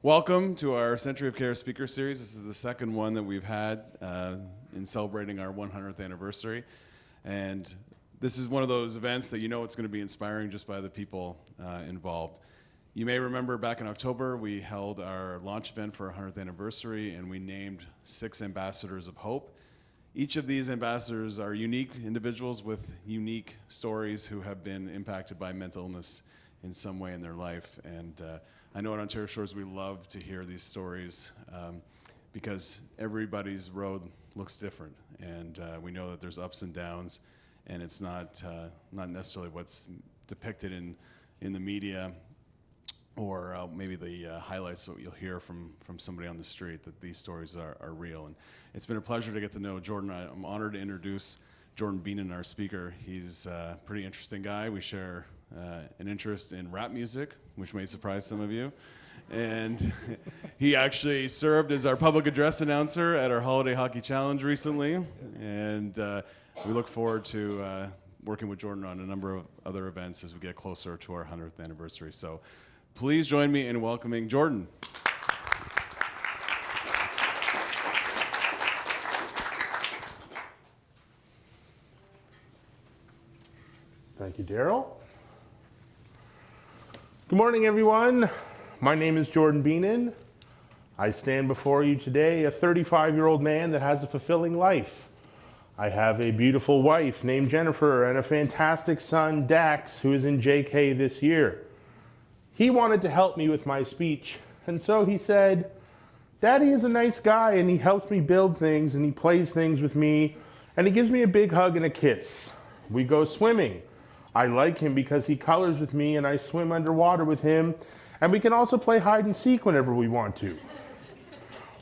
Welcome to our Century of Care speaker series. This is the second one that we've had in celebrating our 100th anniversary. And this is one of those events that you know it's going to be inspiring just by the people involved. You may remember back in October, we held our launch event for our 100th anniversary, and we named 6 ambassadors of hope. Each of these ambassadors are unique individuals with unique stories who have been impacted by mental illness in some way in their life. And I know at Ontario Shores we love to hear these stories because everybody's road looks different, and we know that there's ups and downs, and it's not necessarily what's depicted in the media or maybe the highlights that you'll hear from somebody on the street, that these stories are real. And it's been a pleasure to get to know Jordon. I'm honored to introduce Jordon Beenen, our speaker. He's a pretty interesting guy. We share an interest in rap music, which may surprise some of you. And he actually served as our public address announcer at our Holiday Hockey Challenge recently. And we look forward to working with Jordon on a number of other events as we get closer to our 100th anniversary. So please join me in welcoming Jordon. Thank you, Daryl. Good morning, everyone. My name is Jordon Beenen. I stand before you today, a 35-year-old man that has a fulfilling life. I have a beautiful wife named Jennifer and a fantastic son, Dax, who is in JK this year. He wanted to help me with my speech, and so he said, Daddy is a nice guy, and he helps me build things, and he plays things with me, and he gives me a big hug and a kiss. We go swimming. I like him because he colors with me and I swim underwater with him, and we can also play hide and seek whenever we want to.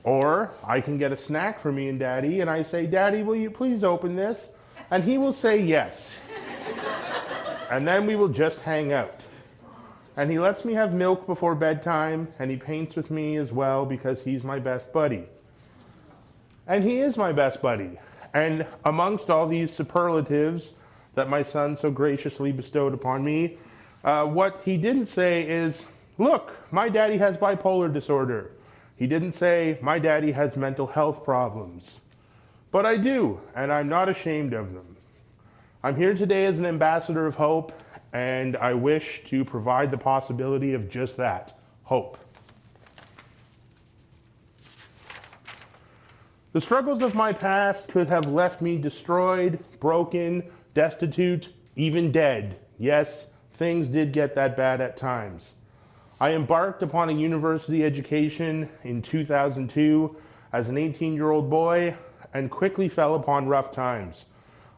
Or I can get a snack for me and Daddy, and I say, Daddy, will you please open this? And he will say yes. And then we will just hang out. And he lets me have milk before bedtime, and he paints with me as well because he's my best buddy. And he is my best buddy. And amongst all these superlatives that my son so graciously bestowed upon me, what he didn't say is, look, my daddy has bipolar disorder. He didn't say, my daddy has mental health problems. But I do, and I'm not ashamed of them. I'm here today as an ambassador of hope, and I wish to provide the possibility of just that, hope. The struggles of my past could have left me destroyed, broken, destitute, even dead. Yes, things did get that bad at times. I embarked upon a university education in 2002 as an 18-year-old boy and quickly fell upon rough times.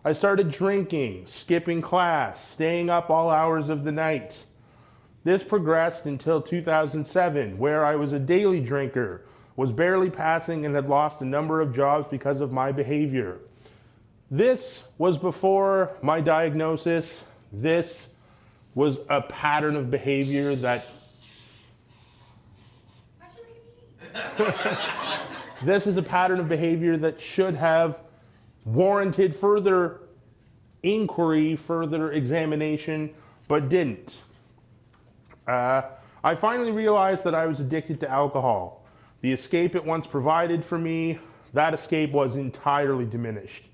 I started drinking, skipping class, staying up all hours of the night. This progressed until 2007, where I was a daily drinker, was barely passing, and had lost a number of jobs because of my behavior. This was before my diagnosis. This was a pattern of behavior that this is a pattern of behavior that should have warranted further inquiry, further examination, but didn't. I finally realized that I was addicted to alcohol. The escape it once provided for me, that escape was entirely diminished.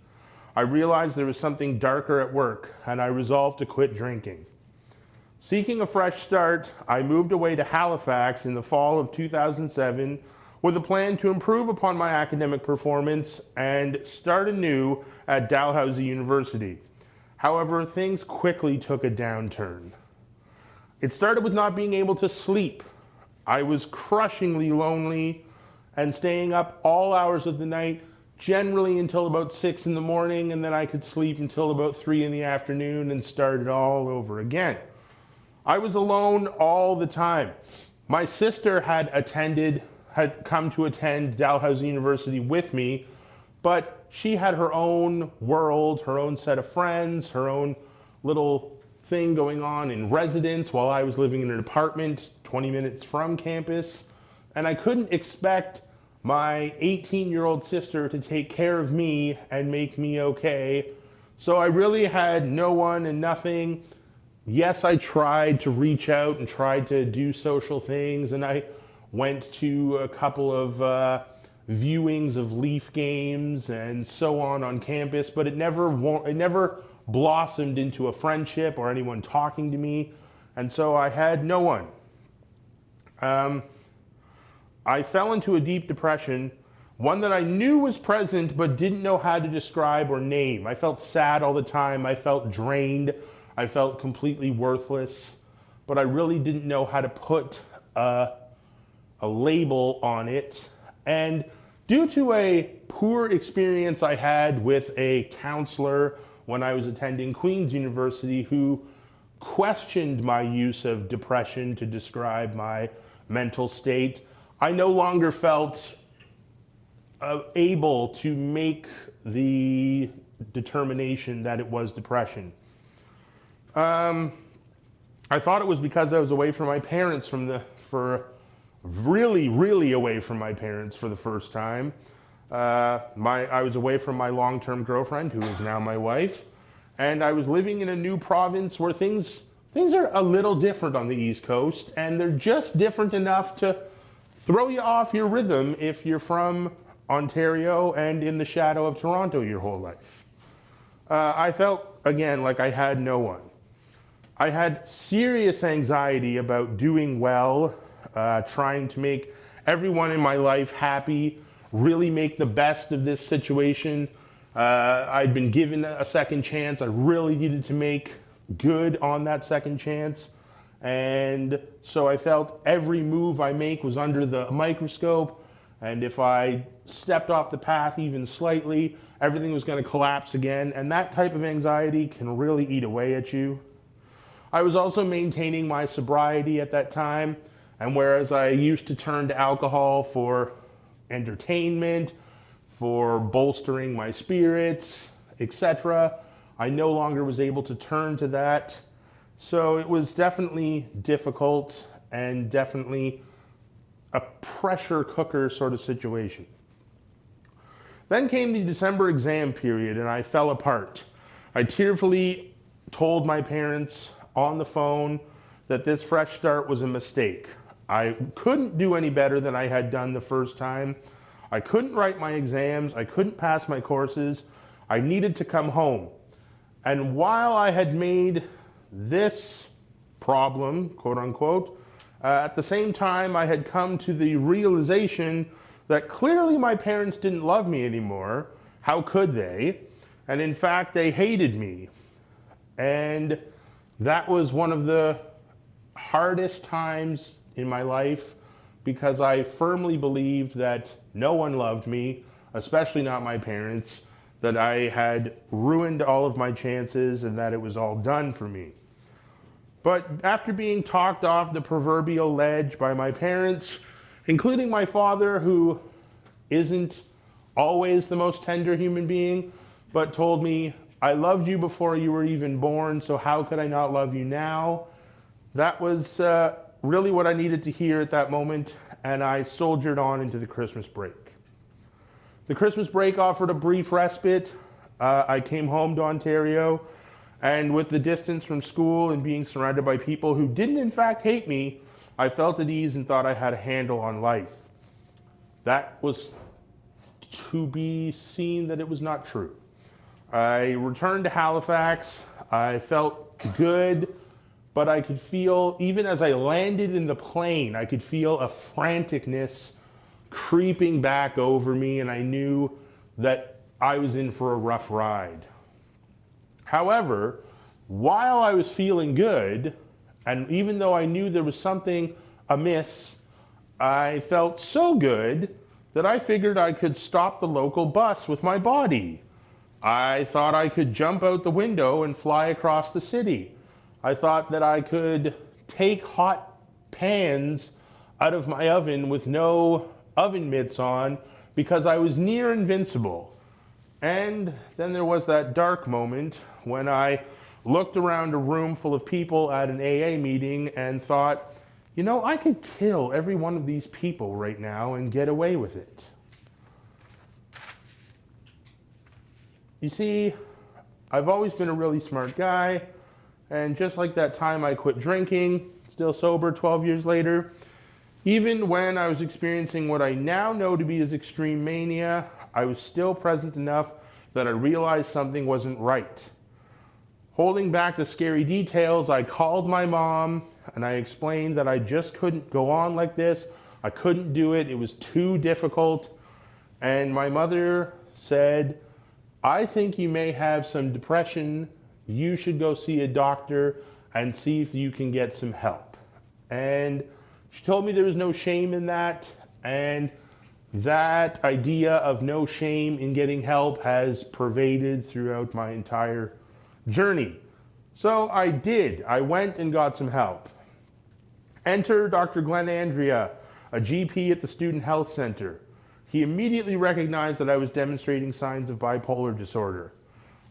I realized there was something darker at work, and I resolved to quit drinking. Seeking a fresh start, I moved away to Halifax in the fall of 2007 with a plan to improve upon my academic performance and start anew at Dalhousie University. However, things quickly took a downturn. It started with not being able to sleep. I was crushingly lonely and staying up all hours of the night, generally until about 6 in the morning, and then I could sleep until about 3 in the afternoon and start it all over again. I was alone all the time. My sister had come to attend Dalhousie University with me, but she had her own world, her own set of friends, her own little thing going on in residence while I was living in an apartment 20 minutes from campus. And I couldn't expect my 18-year-old sister to take care of me and make me okay. So I really had no one and nothing. Yes, I tried to reach out and tried to do social things, and I went to a couple of viewings of Leaf games and so on campus, but it never blossomed into a friendship or anyone talking to me, and so I had no one. I fell into a deep depression, one that I knew was present but didn't know how to describe or name. I felt sad all the time, I felt drained, I felt completely worthless, but I really didn't know how to put a label on it. And due to a poor experience I had with a counselor when I was attending Queen's University who questioned my use of depression to describe my mental state, I no longer felt able to make the determination that it was depression. I thought it was because I was away from my parents really away from my parents for the first time. I was away from my long-term girlfriend, who is now my wife, and I was living in a new province where things are a little different on the East Coast, and they're just different enough to throw you off your rhythm if you're from Ontario and in the shadow of Toronto your whole life. I felt, again, like I had no one. I had serious anxiety about doing well, trying to make everyone in my life happy, really make the best of this situation. I'd been given a second chance. I really needed to make good on that second chance. And so I felt every move I make was under the microscope. And if I stepped off the path even slightly, everything was going to collapse again. And that type of anxiety can really eat away at you. I was also maintaining my sobriety at that time. And whereas I used to turn to alcohol for entertainment, for bolstering my spirits, etc., I no longer was able to turn to that. So it was definitely difficult and definitely a pressure cooker sort of situation. Then came the December exam period and I fell apart. I tearfully told my parents on the phone that this fresh start was a mistake. I couldn't do any better than I had done the first time. I couldn't write my exams. I couldn't pass my courses. I needed to come home. And while I had made this problem, quote unquote, at the same time I had come to the realization that clearly my parents didn't love me anymore. How could they? And in fact, they hated me. And that was one of the hardest times in my life because I firmly believed that no one loved me, especially not my parents, that I had ruined all of my chances and that it was all done for me. But after being talked off the proverbial ledge by my parents, including my father, who isn't always the most tender human being, but told me, I loved you before you were even born, so how could I not love you now? That was really what I needed to hear at that moment, and I soldiered on into the Christmas break. The Christmas break offered a brief respite. I came home to Ontario, and with the distance from school and being surrounded by people who didn't in fact hate me, I felt at ease and thought I had a handle on life. That was to be seen that it was not true. I returned to Halifax. I felt good, but I could feel, even as I landed in the plane, I could feel a franticness creeping back over me, and I knew that I was in for a rough ride. However, while I was feeling good, and even though I knew there was something amiss, I felt so good that I figured I could stop the local bus with my body. I thought I could jump out the window and fly across the city. I thought that I could take hot pans out of my oven with no oven mitts on because I was near invincible. And then there was that dark moment when I looked around a room full of people at an AA meeting and thought, you know, I could kill every one of these people right now and get away with it. You see, I've always been a really smart guy, and just like that time I quit drinking, still sober 12 years later, Even when I was experiencing what I now know to be as extreme mania, I was still present enough that I realized something wasn't right. Holding back the scary details, I called my mom and I explained that I just couldn't go on like this. I couldn't do it. It was too difficult. And my mother said, I think you may have some depression. You should go see a doctor and see if you can get some help. And she told me there was no shame in that. And that idea of no shame in getting help has pervaded throughout my entire journey. So I did. I went and got some help. Enter Dr. Glenn Andrea, a GP at the Student Health Center. He immediately recognized that I was demonstrating signs of bipolar disorder.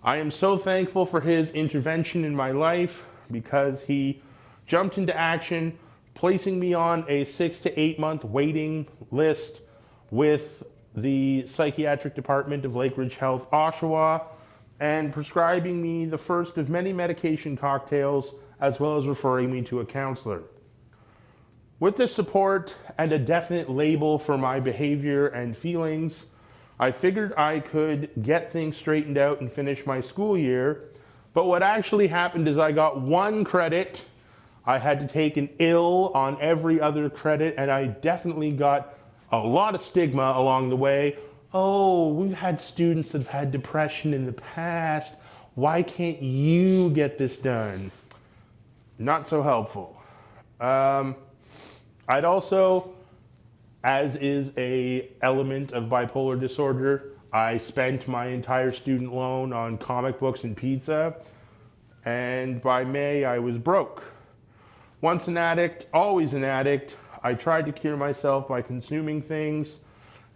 I am so thankful for his intervention in my life because he jumped into action, placing me on a 6 to 8 month waiting list with the psychiatric department of Lake Ridge Health, Oshawa, and prescribing me the first of many medication cocktails, as well as referring me to a counselor. With this support and a definite label for my behavior and feelings, I figured I could get things straightened out and finish my school year. But what actually happened is I got 1 credit. I had to take an ill on every other credit, and I definitely got a lot of stigma along the way. Oh, we've had students that have had depression in the past. Why can't you get this done? Not so helpful. I'd also, as is a element of bipolar disorder, I spent my entire student loan on comic books and pizza, and by May I was broke. Once an addict, always an addict. I tried to cure myself by consuming things,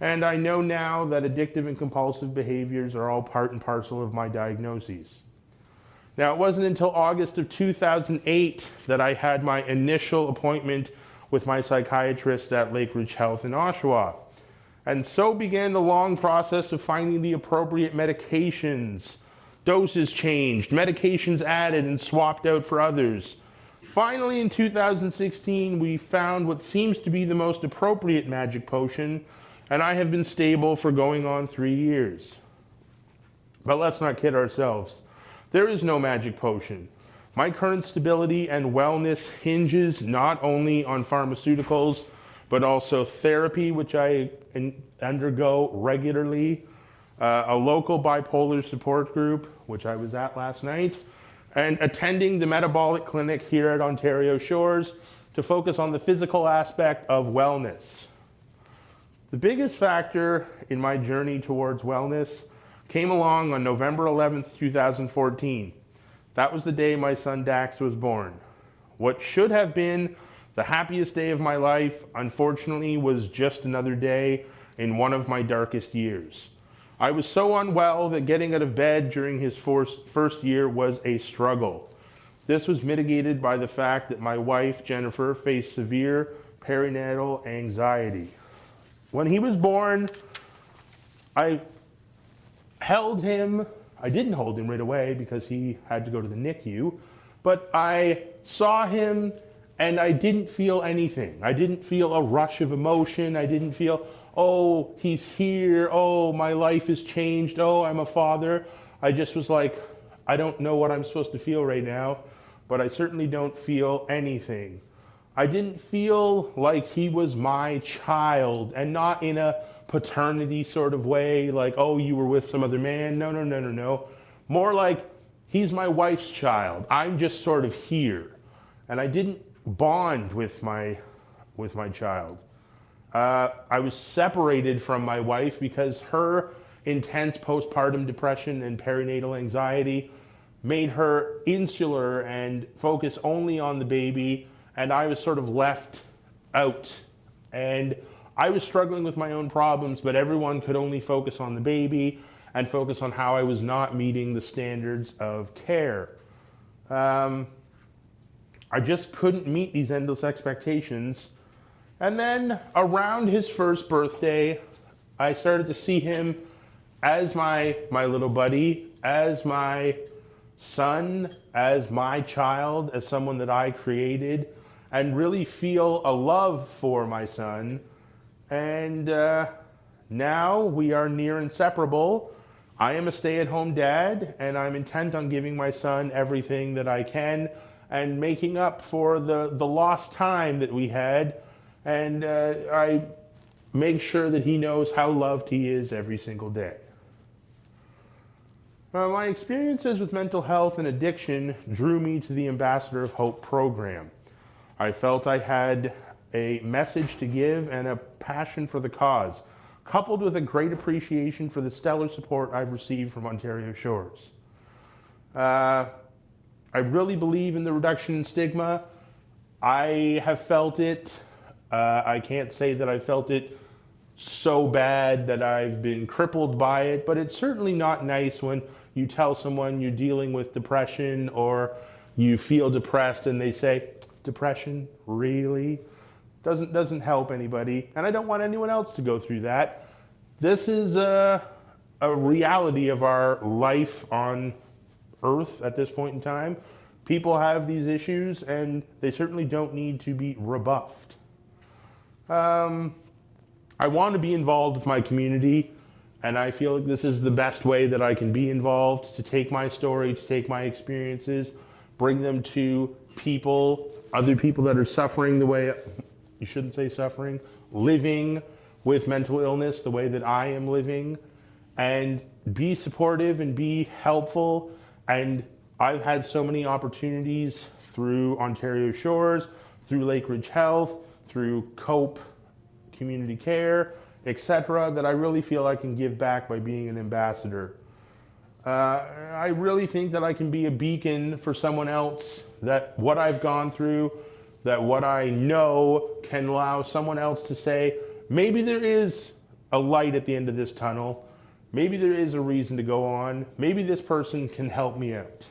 and I know now that addictive and compulsive behaviors are all part and parcel of my diagnoses. Now, it wasn't until August of 2008 that I had my initial appointment with my psychiatrist at Lake Ridge Health in Oshawa. And so began the long process of finding the appropriate medications, doses changed, medications added and swapped out for others. Finally, in 2016, we found what seems to be the most appropriate magic potion, and I have been stable for going on 3 years. But let's not kid ourselves. There is no magic potion. My current stability and wellness hinges not only on pharmaceuticals, but also therapy, which I undergo regularly, a local bipolar support group, which I was at last night, and attending the metabolic clinic here at Ontario Shores to focus on the physical aspect of wellness. The biggest factor in my journey towards wellness came along on November 11th, 2014. That was the day my son Dax was born. What should have been the happiest day of my life, unfortunately, was just another day in one of my darkest years. I was so unwell that getting out of bed during his first year was a struggle. This was mitigated by the fact that my wife, Jennifer, faced severe perinatal anxiety. When he was born, I held him. I didn't hold him right away because he had to go to the NICU, but I saw him and I didn't feel anything. I didn't feel a rush of emotion. I didn't feel, oh, he's here. Oh, my life has changed. Oh, I'm a father. I just was like, I don't know what I'm supposed to feel right now, but I certainly don't feel anything. I didn't feel like he was my child, and not in a paternity sort of way, like, oh, you were with some other man. No. More like, he's my wife's child. I'm just sort of here. And I didn't bond with my child. I was separated from my wife because her intense postpartum depression and perinatal anxiety made her insular and focus only on the baby, and I was sort of left out. And I was struggling with my own problems, but everyone could only focus on the baby and focus on how I was not meeting the standards of care. I just couldn't meet these endless expectations. And then around his first birthday, I started to see him as my little buddy, as my son, as my child, as someone that I created. and really feel a love for my son. And now we are near inseparable. I am a stay-at-home dad, and I'm intent on giving my son everything that I can and making up for the lost time that we had. And I make sure that he knows how loved he is every single day. My experiences with mental health and addiction drew me to the Ambassador of Hope program. I felt I had a message to give and a passion for the cause, coupled with a great appreciation for the stellar support I've received from Ontario Shores. I really believe in the reduction in stigma. I have felt it. I can't say that I felt it so bad that I've been crippled by it, but it's certainly not nice when you tell someone you're dealing with depression or you feel depressed and they say, "Depression, really?" Doesn't help anybody, and I don't want anyone else to go through that. This is a reality of our life on Earth at this point in time. People have these issues, and they certainly don't need to be rebuffed. I want to be involved with my community, and I feel like this is the best way that I can be involved, to take my story, to take my experiences, bring them to people, other people that are suffering the way, you shouldn't say suffering, living with mental illness the way that I am living, and be supportive and be helpful. And I've had so many opportunities through Ontario Shores, through Lake Ridge Health, through COPE Community Care, etc., that I really feel I can give back by being an ambassador. I really think that I can be a beacon for someone else, that what I've gone through, that what I know can allow someone else to say, maybe there is a light at the end of this tunnel, maybe there is a reason to go on, maybe this person can help me out.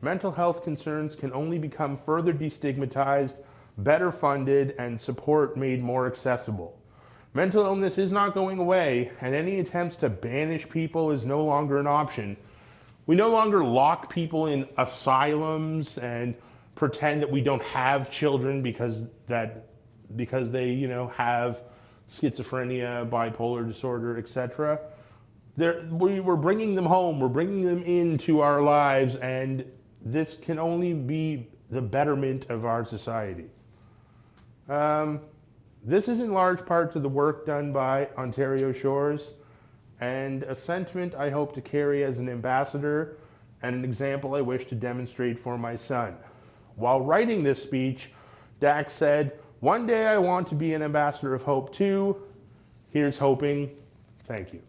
Mental health concerns can only become further destigmatized, better funded, and support made more accessible. Mental illness is not going away, and any attempts to banish people is no longer an option. We no longer lock people in asylums and pretend that we don't have children because they, have schizophrenia, bipolar disorder, etc. We're bringing them home, we're bringing them into our lives, and this can only be the betterment of our society. This is in large part to the work done by Ontario Shores, and a sentiment I hope to carry as an ambassador, and an example I wish to demonstrate for my son. While writing this speech, Dax said, "One day I want to be an ambassador of hope too. Here's hoping." Thank you.